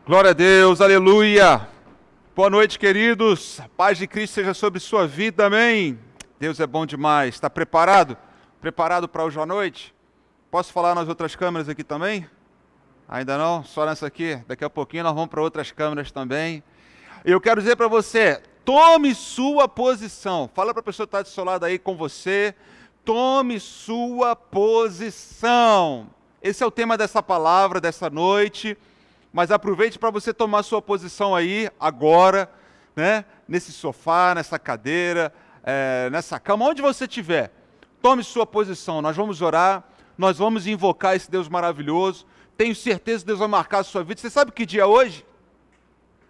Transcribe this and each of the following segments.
Glória a Deus, aleluia. Boa noite, queridos. A paz de Cristo seja sobre sua vida, amém. Deus é bom demais. Está preparado? Preparado para hoje à noite? Posso falar nas outras câmeras aqui também? Ainda não? Só nessa aqui? Daqui a pouquinho nós vamos para outras câmeras também. Eu quero dizer para você, tome sua posição. Fala para a pessoa que está do seu lado aí com você. Tome sua posição. Esse é o tema dessa palavra, dessa noite. Mas aproveite para você tomar sua posição aí, agora, né? Nesse sofá, nessa cadeira, nessa cama, onde você estiver. Tome sua posição, nós vamos orar, nós vamos invocar esse Deus maravilhoso. Tenho certeza que Deus vai marcar a sua vida. Você sabe que dia é hoje?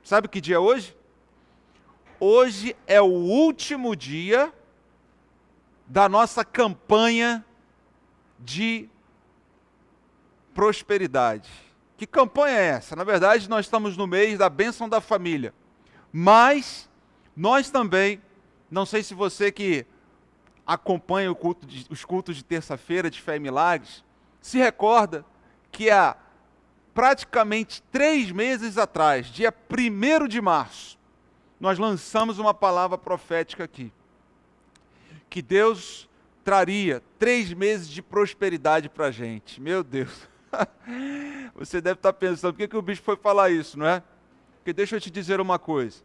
Sabe que dia é hoje? Hoje é o último dia da nossa campanha de prosperidade. Que campanha é essa? Na verdade, nós estamos no mês da bênção da família. Mas, nós também, não sei se você que acompanha os cultos de terça-feira de Fé e Milagres, se recorda que há praticamente 3 meses atrás, dia 1º de março, nós lançamos uma palavra profética aqui. Que Deus traria 3 meses de prosperidade para a gente. Meu Deus! Você deve estar pensando, por que o bicho foi falar isso, não é? Porque deixa eu te dizer uma coisa.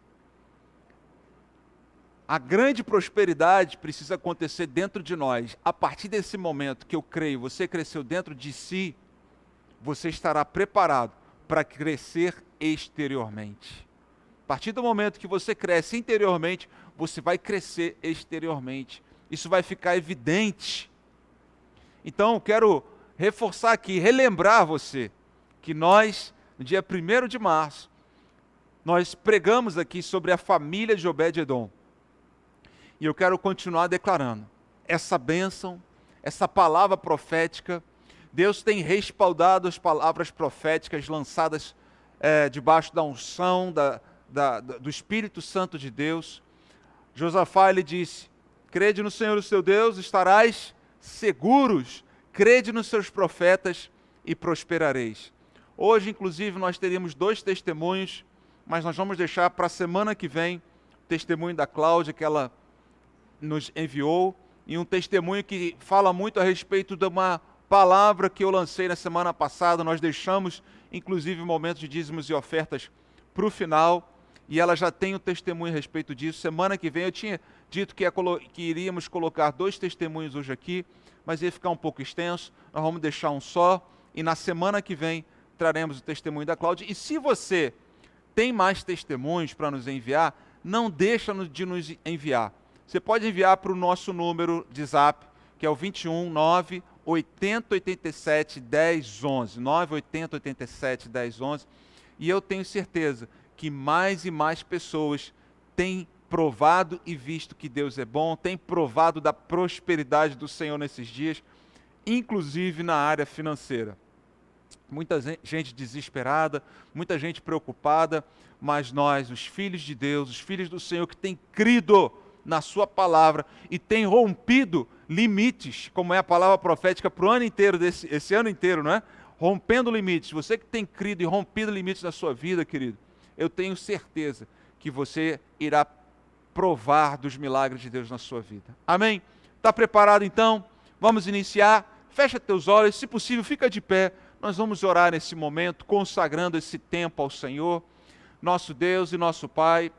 A grande prosperidade precisa acontecer dentro de nós. A partir desse momento que eu creio, você cresceu dentro de si, você estará preparado para crescer exteriormente. A partir do momento que você cresce interiormente, você vai crescer exteriormente. Isso vai ficar evidente. Então, eu quero reforçar aqui, relembrar você, que nós, no dia 1º de março, nós pregamos aqui sobre a família de Obed-Edom. E eu quero continuar declarando essa bênção, essa palavra profética. Deus tem respaldado as palavras proféticas lançadas debaixo da unção do Espírito Santo de Deus. Josafá, ele disse, crede no Senhor o seu Deus, estarás seguros. Crede nos seus profetas e prosperareis. Hoje, inclusive, nós teríamos 2 testemunhos, mas nós vamos deixar para a semana que vem o testemunho da Cláudia, que ela nos enviou, e um testemunho que fala muito a respeito de uma palavra que eu lancei na semana passada. Nós deixamos, inclusive, momentos de dízimos e ofertas para o final, e ela já tem um testemunho a respeito disso. Semana que vem eu tinha dito que iríamos colocar 2 testemunhos hoje aqui, mas ia ficar um pouco extenso, nós vamos deixar um só, e na semana que vem traremos o testemunho da Cláudia. E se você tem mais testemunhos para nos enviar, não deixa de nos enviar. Você pode enviar para o nosso número de zap, que é o 21 9 80 87 10 11, 9 80 87 10 11, e eu tenho certeza que mais e mais pessoas têm provado e visto que Deus é bom, tem provado da prosperidade do Senhor nesses dias, inclusive na área financeira. Muita gente desesperada, muita gente preocupada, mas nós, os filhos de Deus, os filhos do Senhor que têm crido na sua palavra e têm rompido limites, como é a palavra profética para o ano inteiro, esse ano inteiro, não é? Rompendo limites. Você que tem crido e rompido limites na sua vida, querido, eu tenho certeza que você irá provar dos milagres de Deus na sua vida. Amém? Está preparado então? Vamos iniciar. Fecha teus olhos, se possível, fica de pé. Nós vamos orar nesse momento, consagrando esse tempo ao Senhor. Nosso Deus e nosso Pai,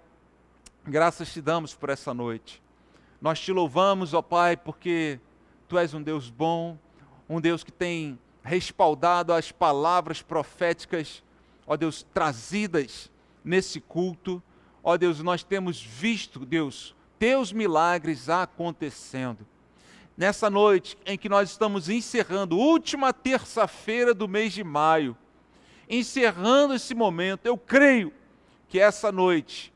graças te damos por essa noite. Nós te louvamos, ó Pai, porque Tu és um Deus bom, um Deus que tem respaldado as palavras proféticas, ó Deus, trazidas nesse culto. Ó Deus, nós temos visto, Deus, Teus milagres acontecendo. Nessa noite em que nós estamos encerrando, última terça-feira do mês de maio, encerrando esse momento, eu creio que essa noite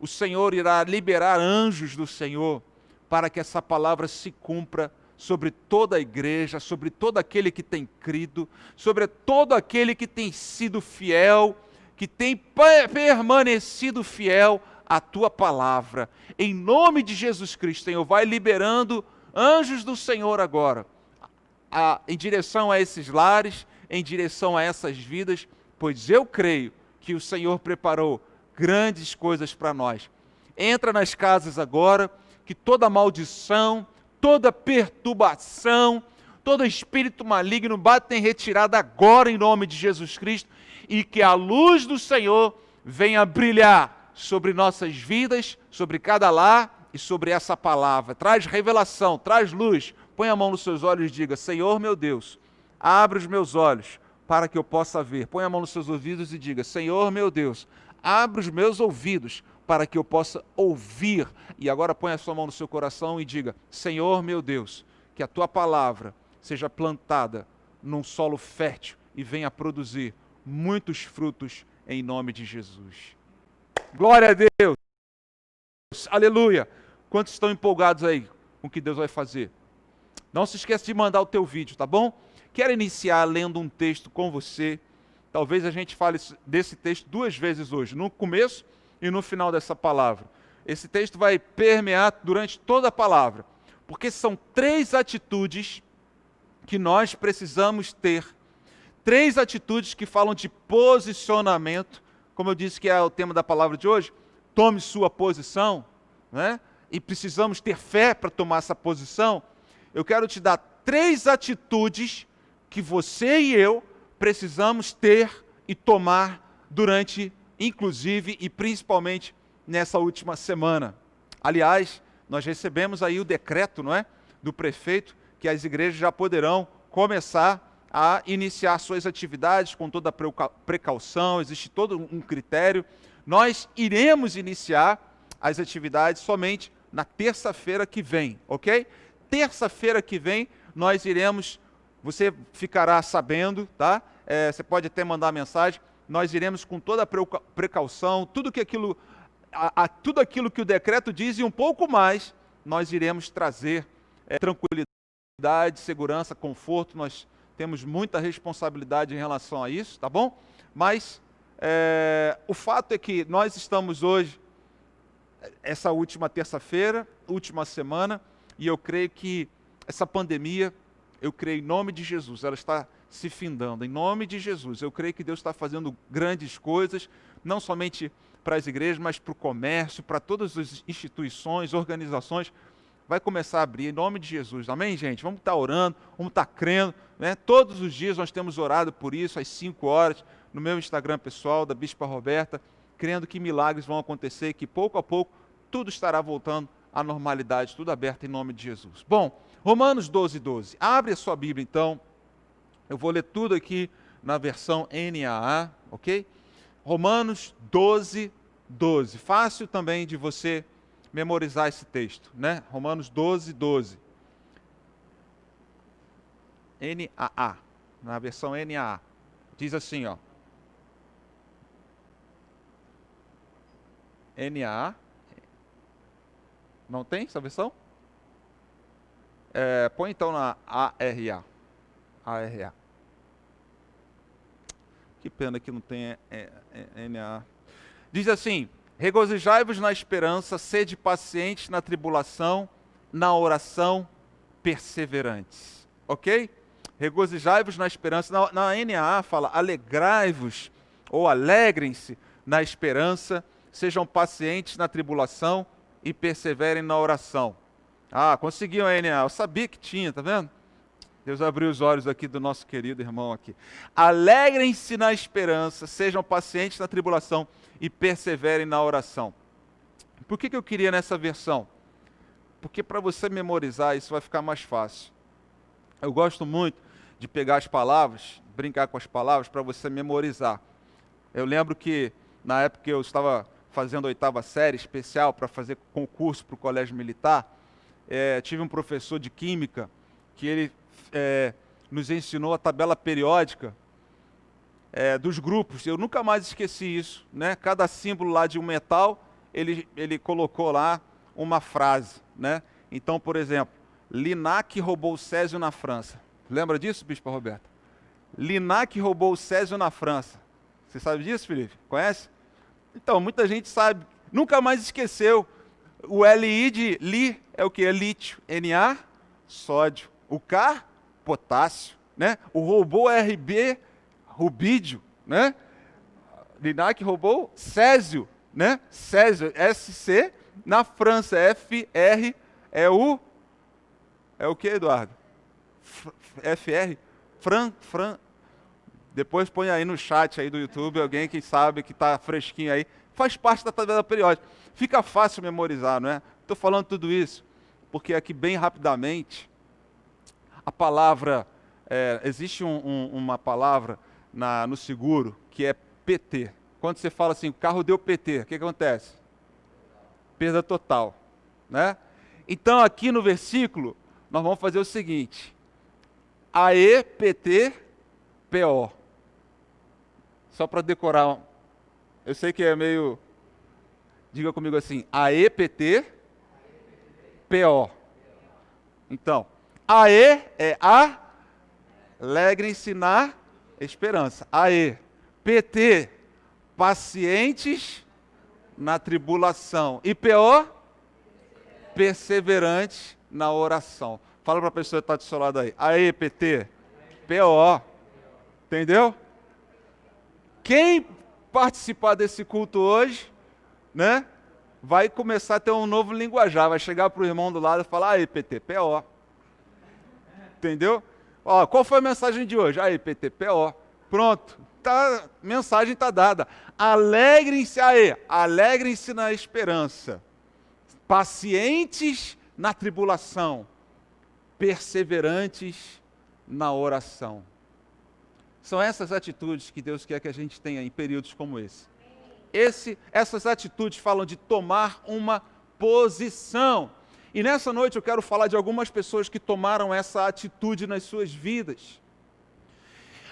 o Senhor irá liberar anjos do Senhor para que essa palavra se cumpra sobre toda a igreja, sobre todo aquele que tem crido, sobre todo aquele que tem sido fiel, que tem permanecido fiel à Tua palavra. Em nome de Jesus Cristo, Senhor, vai liberando anjos do Senhor agora, em direção a esses lares, em direção a essas vidas, pois eu creio que o Senhor preparou grandes coisas para nós. Entra nas casas agora, que toda maldição, toda perturbação, todo espírito maligno bata em retirada agora em nome de Jesus Cristo, e que a luz do Senhor venha brilhar sobre nossas vidas, sobre cada lar e sobre essa palavra. Traz revelação, traz luz. Põe a mão nos seus olhos e diga: Senhor meu Deus, abre os meus olhos para que eu possa ver. Põe a mão nos seus ouvidos e diga: Senhor meu Deus, abre os meus ouvidos para que eu possa ouvir. E agora põe a sua mão no seu coração e diga: Senhor meu Deus, que a tua palavra seja plantada num solo fértil e venha produzir muitos frutos em nome de Jesus. Glória a Deus! Aleluia! Quantos estão empolgados aí com o que Deus vai fazer? Não se esqueça de mandar o teu vídeo, tá bom? Quero iniciar lendo um texto com você. Talvez a gente fale desse texto 2 vezes hoje, no começo e no final dessa palavra. Esse texto vai permear durante toda a palavra, porque são 3 atitudes que nós precisamos ter. 3 atitudes que falam de posicionamento, como eu disse que é o tema da palavra de hoje. Tome sua posição, né? E precisamos ter fé para tomar essa posição. Eu quero te dar 3 atitudes que você e eu precisamos ter e tomar durante, inclusive e principalmente nessa última semana. Aliás, nós recebemos aí o decreto, não é, do prefeito, que as igrejas já poderão começar a iniciar suas atividades com toda a precaução, existe todo um critério. Nós iremos iniciar as atividades somente na terça-feira que vem, ok? Terça-feira que vem nós iremos, você ficará sabendo, tá? Você pode até mandar mensagem, nós iremos com toda a precaução, tudo aquilo que o decreto diz e um pouco mais, nós iremos trazer tranquilidade, segurança, conforto. Nós temos muita responsabilidade em relação a isso, tá bom? Mas o fato é que nós estamos hoje, essa última terça-feira, última semana, e eu creio que essa pandemia, eu creio em nome de Jesus, ela está se findando, em nome de Jesus. Eu creio que Deus está fazendo grandes coisas, não somente para as igrejas, mas para o comércio, para todas as instituições, organizações. Vai começar a abrir em nome de Jesus, amém, gente? Vamos estar orando, vamos estar crendo, né? Todos os dias nós temos orado por isso, às 5 horas, no meu Instagram pessoal, da Bispa Roberta, crendo que milagres vão acontecer, que pouco a pouco tudo estará voltando à normalidade, tudo aberto em nome de Jesus. Bom, Romanos 12:12. Abre a sua Bíblia então, eu vou ler tudo aqui na versão NAA, ok? Romanos 12:12. Fácil também de você memorizar esse texto, né? Romanos 12:12. NAA, na versão NAA. Diz assim, ó. NAA. Não tem essa versão? Põe então na ARA. ARA. Que pena que não tem NAA. Diz assim: regozijai-vos na esperança, sede pacientes na tribulação, na oração perseverantes. Ok? Regozijai-vos na esperança. Na NAA fala: alegrai-vos ou alegrem-se na esperança, sejam pacientes na tribulação e perseverem na oração. Ah, conseguiu a NAA. Eu sabia que tinha, tá vendo? Deus abriu os olhos aqui do nosso querido irmão aqui. Alegrem-se na esperança, sejam pacientes na tribulação e perseverem na oração. Por que eu queria nessa versão? Porque para você memorizar isso vai ficar mais fácil. Eu gosto muito de pegar as palavras, brincar com as palavras para você memorizar. Eu lembro que na época que eu estava fazendo a 8ª série especial para fazer concurso para o colégio militar, tive um professor de química que ele nos ensinou a tabela periódica dos grupos. Eu nunca mais esqueci isso, né? Cada símbolo lá de um metal, ele colocou lá uma frase, né? Então, por exemplo, Linac roubou o Césio na França. Lembra disso, Bispa Roberta? Linac roubou o Césio na França. Você sabe disso, Felipe? Conhece? Então, muita gente sabe. Nunca mais esqueceu. O Li de Li é o que? É lítio. Na, sódio. O K, potássio. Né? O robô RB, rubídio. Né? Lignac roubou Césio, né? Césio, SC, na França, FR, é o que, Eduardo? FR? Depois põe aí no chat aí do YouTube, alguém que sabe, que está fresquinho aí. Faz parte da tabela periódica. Fica fácil memorizar, não é? Estou falando tudo isso porque aqui bem rapidamente, a palavra, existe uma palavra no seguro que é PT. Quando você fala assim, o carro deu PT, o que acontece? Perda total, né? Então aqui no versículo, nós vamos fazer o seguinte, AE, PT, PO. Só para decorar, eu sei que é meio, diga comigo assim, AE, PT, PO. Então, AE é alegrem-se na esperança. AE. PT, pacientes na tribulação. E PO, perseverantes na oração. Fala para a pessoa que está do seu lado aí. AE, PT, PO. Entendeu? Quem participar desse culto hoje, né? Vai começar a ter um novo linguajar, vai chegar para o irmão do lado e falar, aí PT, PO. Entendeu? Ó, qual foi a mensagem de hoje? Aí PT, PO. Pronto, mensagem está dada. Alegrem-se aí, alegrem-se na esperança. Pacientes na tribulação, perseverantes na oração. São essas atitudes que Deus quer que a gente tenha em períodos como esse. Essas atitudes falam de tomar uma posição. E nessa noite eu quero falar de algumas pessoas que tomaram essa atitude nas suas vidas.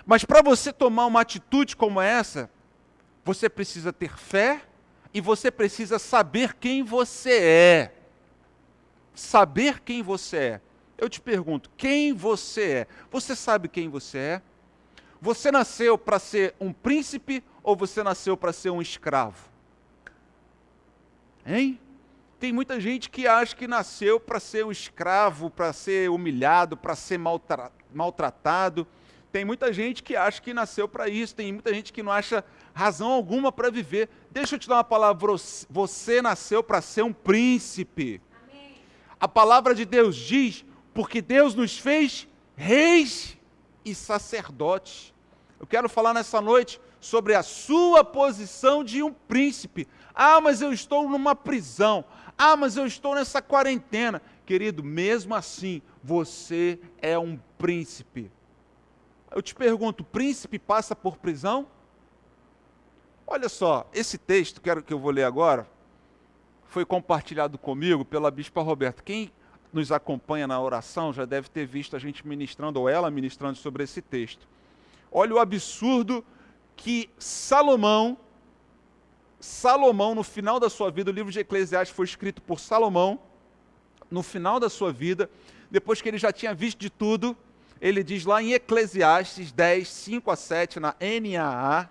Mas para você tomar uma atitude como essa, você precisa ter fé e você precisa saber quem você é. Saber quem você é. Eu te pergunto, quem você é? Você sabe quem você é? Você nasceu para ser um príncipe ou você nasceu para ser um escravo? Hein? Tem muita gente que acha que nasceu para ser um escravo, para ser humilhado, para ser maltratado. Tem muita gente que acha que nasceu para isso. Tem muita gente que não acha razão alguma para viver. Deixa eu te dar uma palavra. Você nasceu para ser um príncipe. Amém. A palavra de Deus diz, porque Deus nos fez reis e sacerdotes. Eu quero falar nessa noite sobre a sua posição de um príncipe. Ah, mas eu estou numa prisão. Ah, mas eu estou nessa quarentena. Querido, mesmo assim, você é um príncipe. Eu te pergunto, príncipe passa por prisão? Olha só, esse texto que eu vou ler agora, foi compartilhado comigo pela Bispa Roberta. Quem nos acompanha na oração já deve ter visto a gente ministrando, ou ela ministrando sobre esse texto. Olha o absurdo que Salomão, no final da sua vida, o livro de Eclesiastes foi escrito por Salomão, no final da sua vida, depois que ele já tinha visto de tudo, ele diz lá em Eclesiastes 10, 5 a 7, na NAA,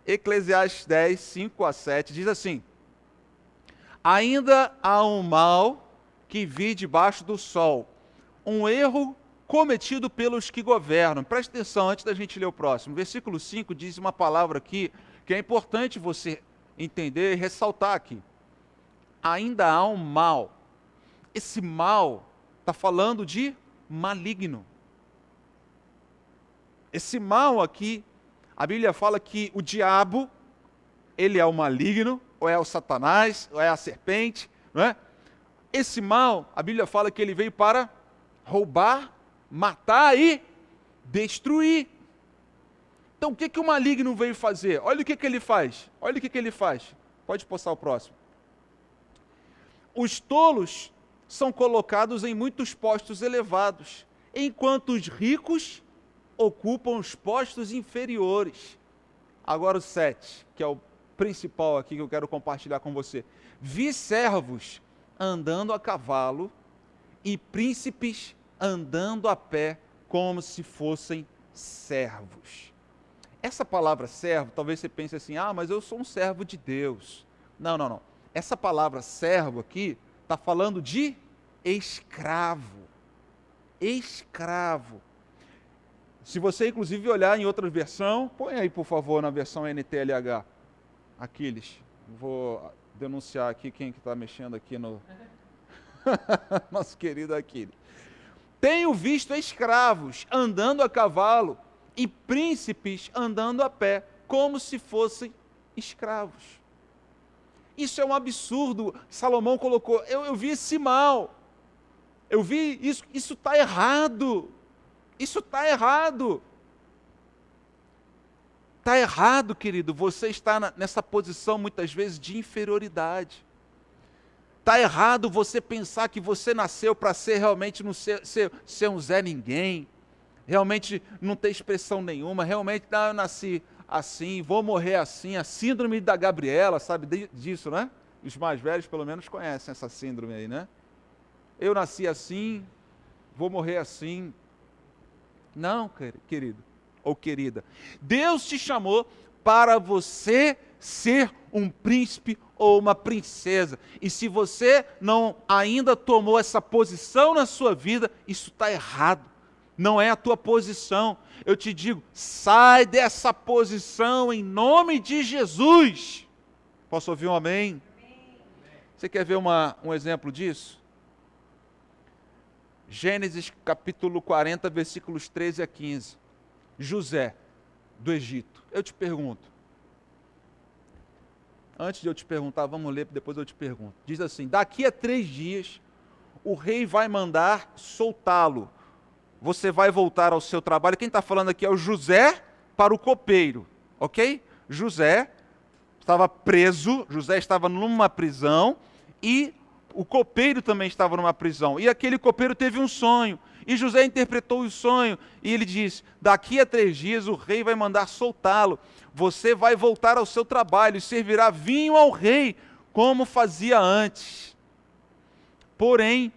Eclesiastes 10, 5 a 7, diz assim, ainda há um mal que vi debaixo do sol, um erro cometido pelos que governam. Presta atenção antes da gente ler o próximo. Versículo 5 diz uma palavra aqui que é importante você entender e ressaltar aqui. Ainda há um mal. Esse mal está falando de maligno. Esse mal aqui, a Bíblia fala que o diabo, ele é o maligno, ou é o Satanás, ou é a serpente, não é? Esse mal, a Bíblia fala que ele veio para roubar, matar e destruir. Então o que o maligno veio fazer? Olha o que ele faz. Olha o que ele faz. Pode postar o próximo. Os tolos são colocados em muitos postos elevados, enquanto os ricos ocupam os postos inferiores. Agora o 7, que é o principal aqui que eu quero compartilhar com você. Vi servos andando a cavalo e príncipes andando a pé como se fossem servos. Essa palavra servo, talvez você pense assim, mas eu sou um servo de Deus. Não. Essa palavra servo aqui está falando de escravo. Escravo. Se você inclusive olhar em outra versão, põe aí por favor na versão NTLH, Aquiles, vou denunciar aqui quem que está mexendo aqui no... Nosso querido Aquiles. Tenho visto escravos andando a cavalo e príncipes andando a pé, como se fossem escravos. Isso é um absurdo. Salomão colocou, eu vi esse mal. Eu vi isso está errado. Isso está errado. Está errado, querido, você está nessa posição muitas vezes de inferioridade. Está errado você pensar que você nasceu para ser realmente ser um Zé Ninguém, realmente não ter expressão nenhuma, realmente eu nasci assim, vou morrer assim, a síndrome da Gabriela, sabe disso, né? Os mais velhos pelo menos conhecem essa síndrome aí, né? Eu nasci assim, vou morrer assim. Não, querido ou querida, Deus te chamou para você ser um príncipe ou uma princesa, e se você não ainda tomou essa posição na sua vida, isso está errado, não é a tua posição. Eu te digo, sai dessa posição em nome de Jesus. Posso ouvir um amém? Você quer ver um exemplo disso? Gênesis capítulo 40, versículos 13 a 15. José, do Egito. Eu te pergunto. Antes de eu te perguntar, vamos ler, depois eu te pergunto. Diz assim, daqui a 3 dias, o rei vai mandar soltá-lo. Você vai voltar ao seu trabalho. Quem está falando aqui é o José para o copeiro, ok? José estava preso, José estava numa prisão e o copeiro também estava numa prisão. E aquele copeiro teve um sonho. E José interpretou o sonho e ele disse, daqui a 3 dias o rei vai mandar soltá-lo. Você vai voltar ao seu trabalho e servirá vinho ao rei, como fazia antes. Porém,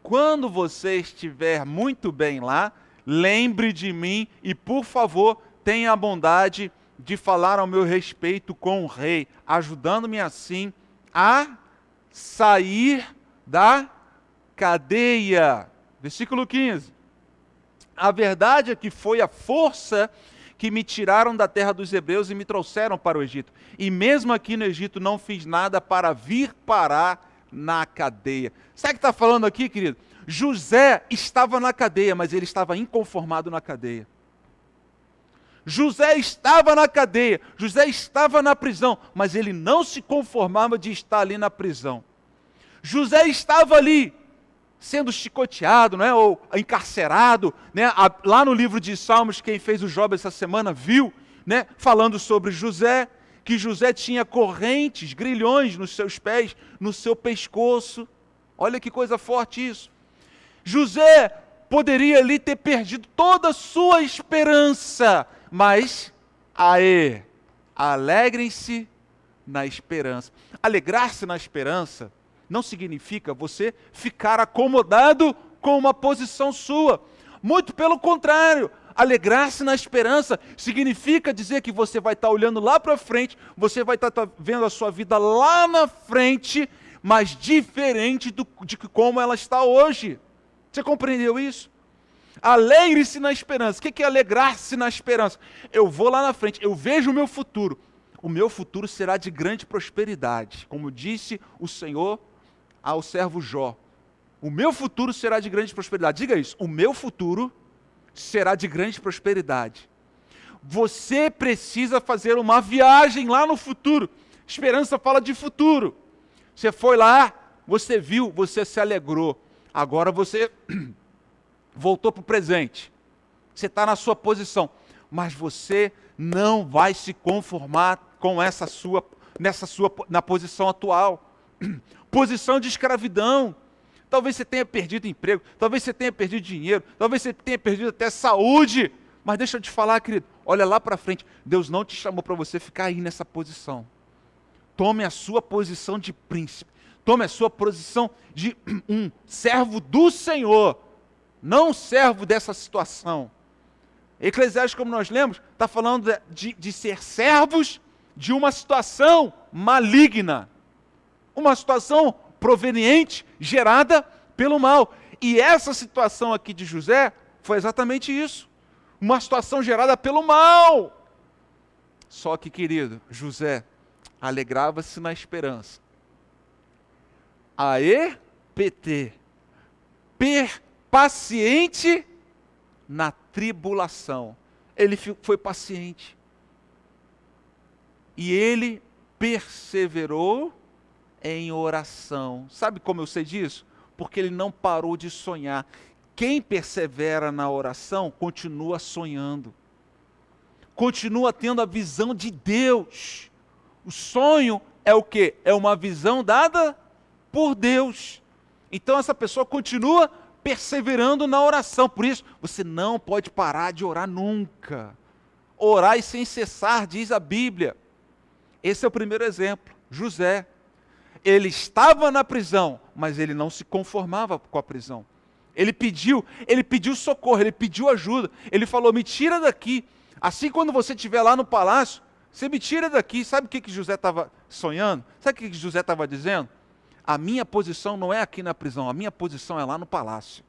quando você estiver muito bem lá, lembre de mim e, por favor, tenha a bondade de falar ao meu respeito com o rei, ajudando-me assim a sair da cadeia. Versículo 15. A verdade é que foi a força que me tiraram da terra dos hebreus e me trouxeram para o Egito. E mesmo aqui no Egito não fiz nada para vir parar na cadeia. Sabe o que está falando aqui, querido? José estava na cadeia, mas ele estava inconformado na cadeia. José estava na cadeia, José estava na prisão, mas ele não se conformava de estar ali na prisão. José estava ali, sendo chicoteado, né, ou encarcerado, né, lá no livro de Salmos, quem fez o Job essa semana viu, né, falando sobre José, que José tinha correntes, grilhões nos seus pés, no seu pescoço. Olha que coisa forte isso. José poderia ali ter perdido toda a sua esperança, mas, alegrem-se na esperança. Alegrar-se na esperança não significa você ficar acomodado com uma posição sua. Muito pelo contrário, alegrar-se na esperança significa dizer que você vai estar olhando lá para frente, você vai estar vendo a sua vida lá na frente, mas diferente de como ela está hoje. Você compreendeu isso? Alegre-se na esperança. O que é alegrar-se na esperança? Eu vou lá na frente, eu vejo o meu futuro. O meu futuro será de grande prosperidade. Como disse o Senhor ao servo Jó. O meu futuro será de grande prosperidade. Diga isso. O meu futuro será de grande prosperidade. Você precisa fazer uma viagem lá no futuro. Esperança fala de futuro. Você foi lá, você viu, você se alegrou. Agora você voltou para o presente. Você está na sua posição. Mas você não vai se conformar com na posição atual. Posição de escravidão. Talvez você tenha perdido emprego, talvez você tenha perdido dinheiro, talvez você tenha perdido até saúde. Mas deixa eu te falar, querido, olha lá para frente. Deus não te chamou para você ficar aí nessa posição. Tome a sua posição de príncipe. Tome a sua posição de um servo do Senhor, não um servo dessa situação. Eclesiastes, como nós lemos, está falando de ser servos de uma situação maligna. Uma situação proveniente, gerada pelo mal. E essa situação aqui de José foi exatamente isso. Uma situação gerada pelo mal. Só que, querido, José alegrava-se na esperança. AEPT, paciente na tribulação. Ele foi paciente. E ele perseverou em oração. Sabe como eu sei disso? Porque ele não parou de sonhar. Quem persevera na oração continua sonhando. Continua tendo a visão de Deus. O sonho é o quê? É uma visão dada por Deus. Então essa pessoa continua perseverando na oração. Por isso, você não pode parar de orar nunca. Orai sem cessar, diz a Bíblia. Esse é o primeiro exemplo. José. Ele estava na prisão, mas ele não se conformava com a prisão. Ele pediu socorro, ele pediu ajuda. Ele falou, me tira daqui. Assim, quando você estiver lá no palácio, você me tira daqui. Sabe o que José estava sonhando? Sabe o que José estava dizendo? A minha posição não é aqui na prisão, a minha posição é lá no palácio.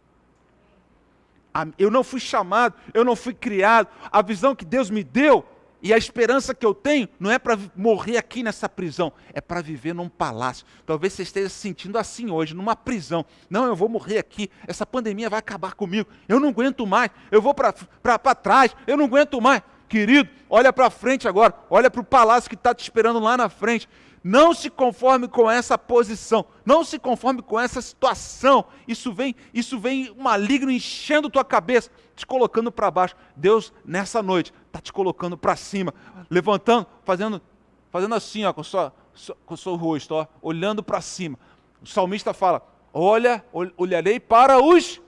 Eu não fui chamado, eu não fui criado. A visão que Deus me deu e a esperança que eu tenho não é para morrer aqui nessa prisão, é para viver num palácio. Talvez você esteja se sentindo assim hoje, numa prisão. Não, eu vou morrer aqui, essa pandemia vai acabar comigo, eu não aguento mais, eu vou para trás, eu não aguento mais. Querido, olha para frente agora, olha para o palácio que está te esperando lá na frente. Não se conforme com essa posição, não se conforme com essa situação. Isso vem maligno enchendo tua cabeça, te colocando para baixo. Deus, nessa noite, está te colocando para cima, levantando, fazendo assim, ó, com o seu rosto, ó, olhando para cima. O salmista fala, olharei para os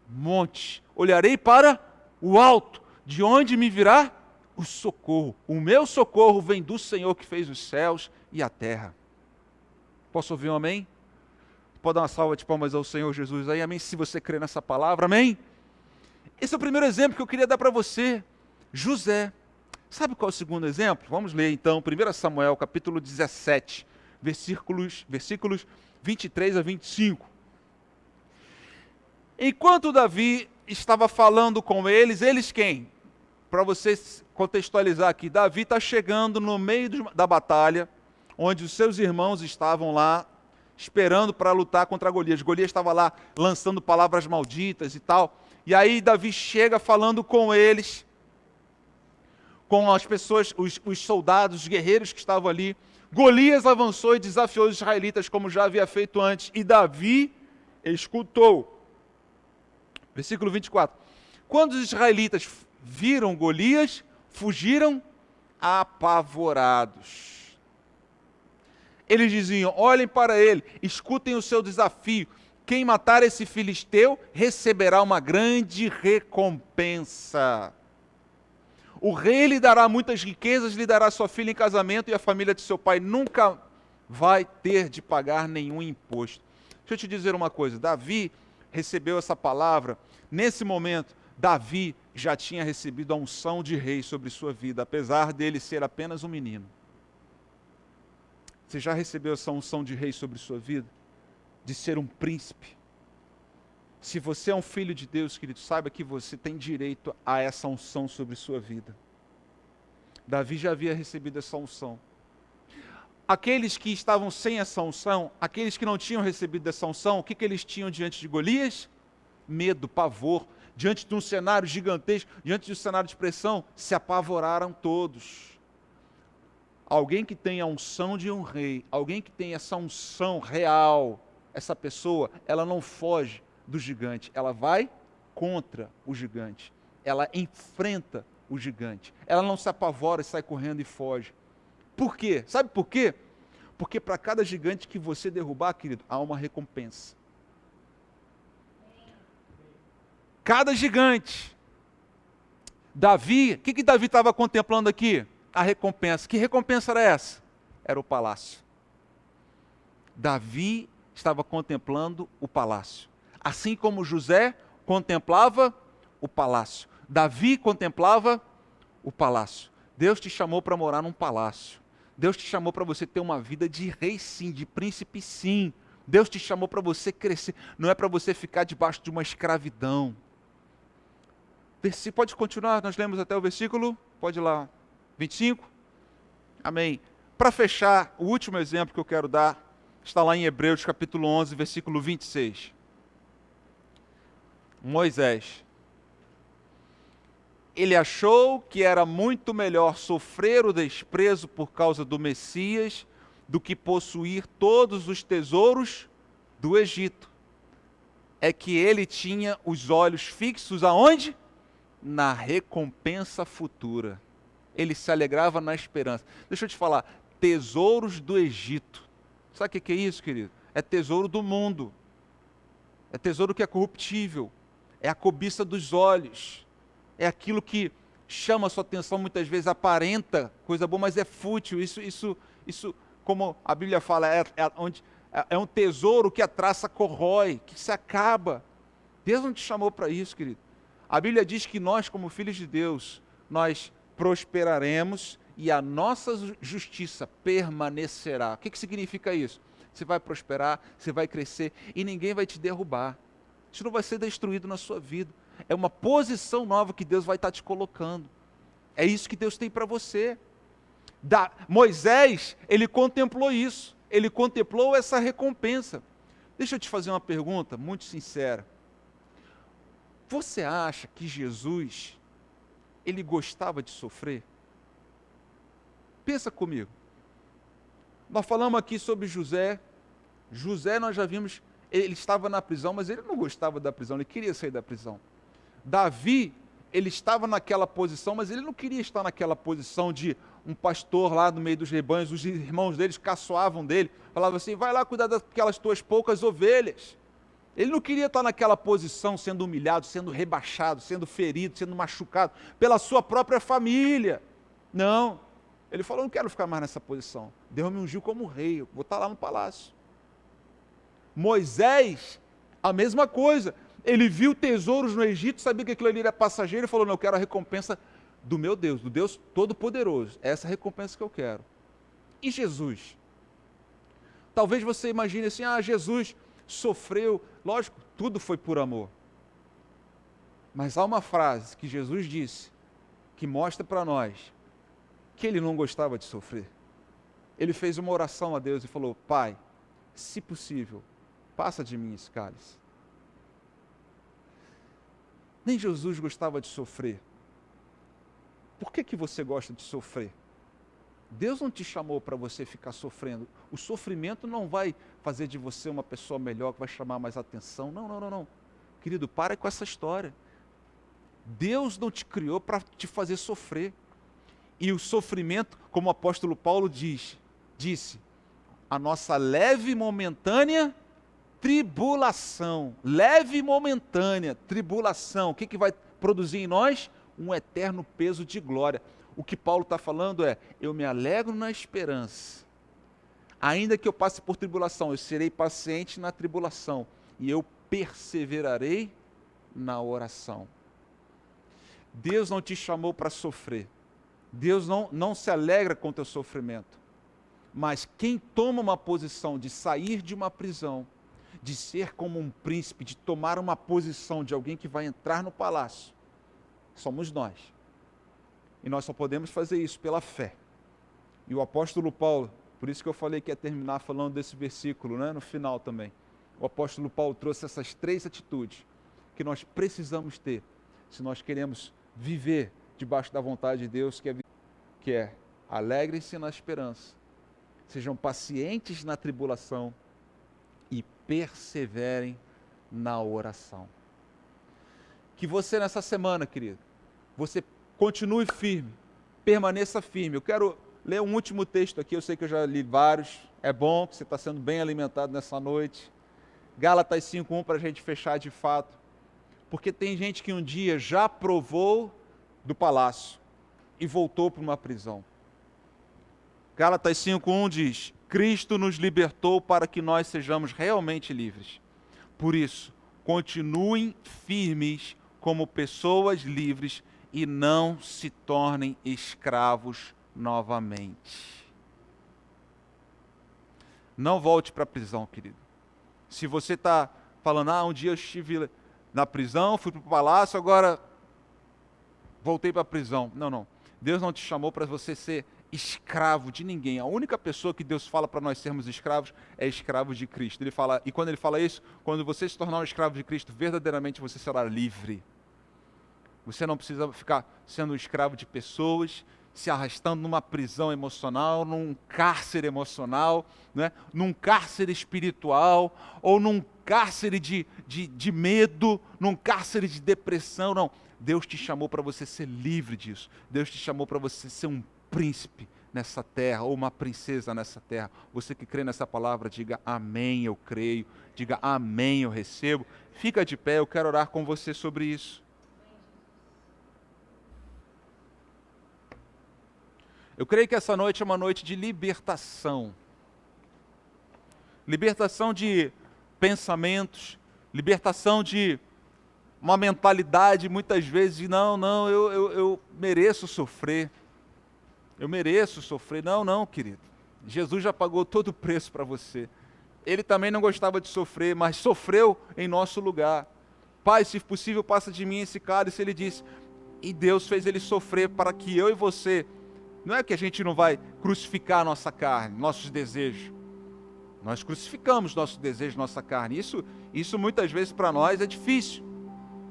montes, olharei para o alto, de onde me virá o socorro. O meu socorro vem do Senhor que fez os céus e a terra. Posso ouvir um amém? Pode dar uma salva de palmas ao Senhor Jesus aí, amém? Se você crê nessa palavra, amém? Esse é o primeiro exemplo que eu queria dar para você. José. Sabe qual é o segundo exemplo? Vamos ler então, 1 Samuel, capítulo 17, versículos 23 a 25. Enquanto Davi estava falando com eles quem? Para você contextualizar aqui, Davi está chegando no meio da batalha, onde os seus irmãos estavam lá, esperando para lutar contra Golias. Golias estava lá lançando palavras malditas e tal. E aí Davi chega falando com eles, com as pessoas, os soldados, os guerreiros que estavam ali. Golias avançou e desafiou os israelitas, como já havia feito antes. E Davi escutou. Versículo 24. Quando os israelitas viram Golias, fugiram apavorados. Eles diziam, olhem para ele, escutem o seu desafio. Quem matar esse filisteu receberá uma grande recompensa. O rei lhe dará muitas riquezas, lhe dará sua filha em casamento e a família de seu pai nunca vai ter de pagar nenhum imposto. Deixa eu te dizer uma coisa, Davi recebeu essa palavra, nesse momento, Davi já tinha recebido a unção de rei sobre sua vida, apesar dele ser apenas um menino. Você já recebeu essa unção de rei sobre sua vida? De ser um príncipe? Se você é um filho de Deus, querido, saiba que você tem direito a essa unção sobre sua vida. Davi já havia recebido essa unção. Aqueles que estavam sem essa unção, aqueles que não tinham recebido essa unção, o que eles tinham diante de Golias? Medo, pavor. Diante de um cenário gigantesco, diante de um cenário de pressão, se apavoraram todos. Alguém que tem a unção de um rei, alguém que tem essa unção real, essa pessoa, ela não foge do gigante, ela vai contra o gigante, ela enfrenta o gigante, ela não se apavora e sai correndo e foge. Por quê? Sabe por quê? Porque para cada gigante que você derrubar, querido, há uma recompensa. Cada gigante. Davi, o que Davi estava contemplando aqui? A recompensa. Que recompensa era essa? Era o palácio. Davi estava contemplando o palácio. Assim como José contemplava o palácio. Davi contemplava o palácio. Deus te chamou para morar num palácio. Deus te chamou para você ter uma vida de rei sim, de príncipe sim. Deus te chamou para você crescer. Não é para você ficar debaixo de uma escravidão. Pode continuar, nós lemos até o versículo, pode ir lá, 25. Amém. Para fechar, o último exemplo que eu quero dar está lá em Hebreus capítulo 11, versículo 26. Moisés. Ele achou que era muito melhor sofrer o desprezo por causa do Messias do que possuir todos os tesouros do Egito. É que ele tinha os olhos fixos aonde? Na recompensa futura. Ele se alegrava na esperança. Deixa eu te falar, tesouros do Egito. Sabe o que é isso, querido? É tesouro do mundo. É tesouro que é corruptível. É a cobiça dos olhos. É aquilo que chama a sua atenção, muitas vezes aparenta coisa boa, mas é fútil. Isso como a Bíblia fala, é um tesouro que a traça corrói, que se acaba. Deus não te chamou para isso, querido. A Bíblia diz que nós, como filhos de Deus, nós prosperaremos e a nossa justiça permanecerá. O que significa isso? Você vai prosperar, você vai crescer e ninguém vai te derrubar. Isso não vai ser destruído na sua vida. É uma posição nova que Deus vai estar te colocando. É isso que Deus tem para você. Moisés, ele contemplou isso. Ele contemplou essa recompensa. Deixa eu te fazer uma pergunta muito sincera. Você acha que Jesus, ele gostava de sofrer? Pensa comigo. Nós falamos aqui sobre José. José, nós já vimos, ele estava na prisão, mas ele não gostava da prisão, ele queria sair da prisão. Davi, ele estava naquela posição, mas ele não queria estar naquela posição de um pastor lá no meio dos rebanhos. Os irmãos deles caçoavam dele, falavam assim, vai lá cuidar daquelas tuas poucas ovelhas. Ele não queria estar naquela posição, sendo humilhado, sendo rebaixado, sendo ferido, sendo machucado pela sua própria família. Não. Ele falou, não quero ficar mais nessa posição. Deus me ungiu como rei, eu vou estar lá no palácio. Moisés, a mesma coisa. Ele viu tesouros no Egito, sabia que aquilo ali era passageiro, e falou, não, eu quero a recompensa do meu Deus, do Deus Todo-Poderoso. É essa recompensa que eu quero. E Jesus? Talvez você imagine assim, Jesus sofreu, lógico, tudo foi por amor. Mas há uma frase que Jesus disse, que mostra para nós, que ele não gostava de sofrer. Ele fez uma oração a Deus e falou, Pai, se possível, passa de mim esse cálice. Nem Jesus gostava de sofrer. Por que você gosta de sofrer? Deus não te chamou para você ficar sofrendo. O sofrimento não vai fazer de você uma pessoa melhor, que vai chamar mais atenção. Não. Querido, para com essa história. Deus não te criou para te fazer sofrer. E o sofrimento, como o apóstolo Paulo disse, a nossa leve e momentânea tribulação. Leve e momentânea tribulação. O que vai produzir em nós? Um eterno peso de glória. O que Paulo está falando é, eu me alegro na esperança. Ainda que eu passe por tribulação, eu serei paciente na tribulação. E eu perseverarei na oração. Deus não te chamou para sofrer. Deus não se alegra com o teu sofrimento. Mas quem toma uma posição de sair de uma prisão, de ser como um príncipe, de tomar uma posição de alguém que vai entrar no palácio, somos nós. E nós só podemos fazer isso pela fé. E o apóstolo Paulo, por isso que eu falei que ia terminar falando desse versículo, no final também. O apóstolo Paulo trouxe essas 3 atitudes que nós precisamos ter, se nós queremos viver debaixo da vontade de Deus, que é alegrem-se na esperança, sejam pacientes na tribulação e perseverem na oração. Que você nessa semana, querido, você continue firme, permaneça firme. Eu quero ler um último texto aqui, eu sei que eu já li vários, é bom que você está sendo bem alimentado nessa noite. Gálatas 5:1 para a gente fechar de fato, porque tem gente que um dia já provou do palácio e voltou para uma prisão. Gálatas 5:1 diz, Cristo nos libertou para que nós sejamos realmente livres. Por isso, continuem firmes como pessoas livres e não se tornem escravos novamente. Não volte para a prisão, querido. Se você está falando, um dia eu estive na prisão, fui para o palácio, agora voltei para a prisão. Não. Deus não te chamou para você ser escravo de ninguém. A única pessoa que Deus fala para nós sermos escravos é escravo de Cristo. Ele fala, e quando ele fala isso, quando você se tornar um escravo de Cristo, verdadeiramente você será livre. Você não precisa ficar sendo um escravo de pessoas, se arrastando numa prisão emocional, num cárcere emocional, né? Num cárcere espiritual, ou num cárcere de medo, num cárcere de depressão. Não, Deus te chamou para você ser livre disso. Deus te chamou para você ser um príncipe nessa terra, ou uma princesa nessa terra. Você que crê nessa palavra, diga amém, eu creio. Diga amém, eu recebo. Fica de pé, eu quero orar com você sobre isso. Eu creio que essa noite é uma noite de libertação. Libertação de pensamentos, libertação de uma mentalidade, muitas vezes, de não, eu mereço sofrer. Eu mereço sofrer. Não, querido. Jesus já pagou todo o preço para você. Ele também não gostava de sofrer, mas sofreu em nosso lugar. Pai, se possível, passa de mim esse cálice. Ele disse, e Deus fez ele sofrer para que eu e você... Não é que a gente não vai crucificar a nossa carne, nossos desejos. Nós crucificamos nossos desejos, nossa carne. Isso muitas vezes para nós é difícil.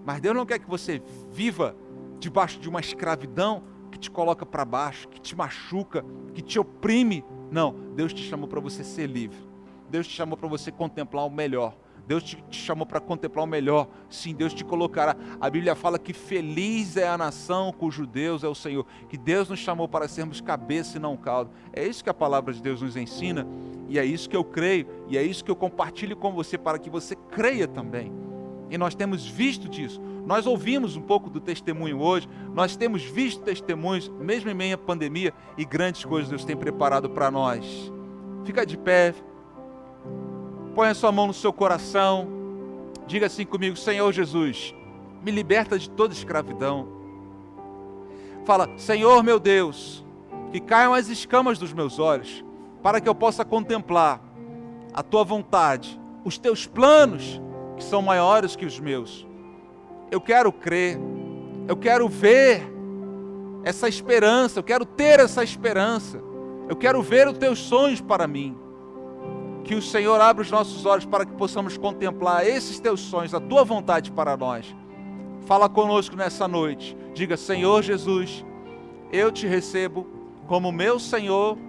Mas Deus não quer que você viva debaixo de uma escravidão que te coloca para baixo, que te machuca, que te oprime. Não, Deus te chamou para você ser livre. Deus te chamou para você contemplar o melhor. Deus te chamou para contemplar o melhor. Sim, Deus te colocará. A Bíblia fala que feliz é a nação cujo Deus é o Senhor. Que Deus nos chamou para sermos cabeça e não cauda. É isso que a palavra de Deus nos ensina. E é isso que eu creio. E é isso que eu compartilho com você para que você creia também. E nós temos visto disso. Nós ouvimos um pouco do testemunho hoje. Nós temos visto testemunhos, mesmo em meio à pandemia. E grandes coisas Deus tem preparado para nós. Fica de pé. Põe a sua mão no seu coração, diga assim comigo, Senhor Jesus, me liberta de toda escravidão. Fala, Senhor meu Deus, que caiam as escamas dos meus olhos, para que eu possa contemplar a Tua vontade, os Teus planos, que são maiores que os meus. Eu quero crer, eu quero ver essa esperança, eu quero ter essa esperança, eu quero ver os Teus sonhos para mim. Que o Senhor abra os nossos olhos para que possamos contemplar esses Teus sonhos, a Tua vontade para nós. Fala conosco nessa noite. Diga, Senhor Jesus, eu Te recebo como meu Senhor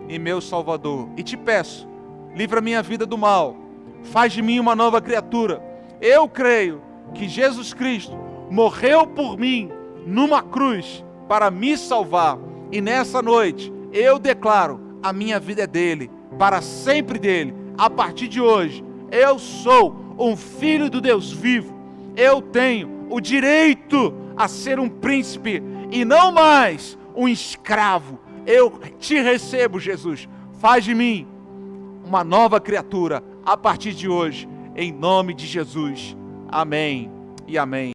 e meu Salvador. E Te peço, livra minha vida do mal. Faz de mim uma nova criatura. Eu creio que Jesus Cristo morreu por mim numa cruz para me salvar. E nessa noite eu declaro, a minha vida é dele. Para sempre dele, a partir de hoje, eu sou um filho do Deus vivo, eu tenho o direito a ser um príncipe e não mais um escravo. Eu te recebo, Jesus, faz de mim uma nova criatura a partir de hoje, em nome de Jesus, amém e amém.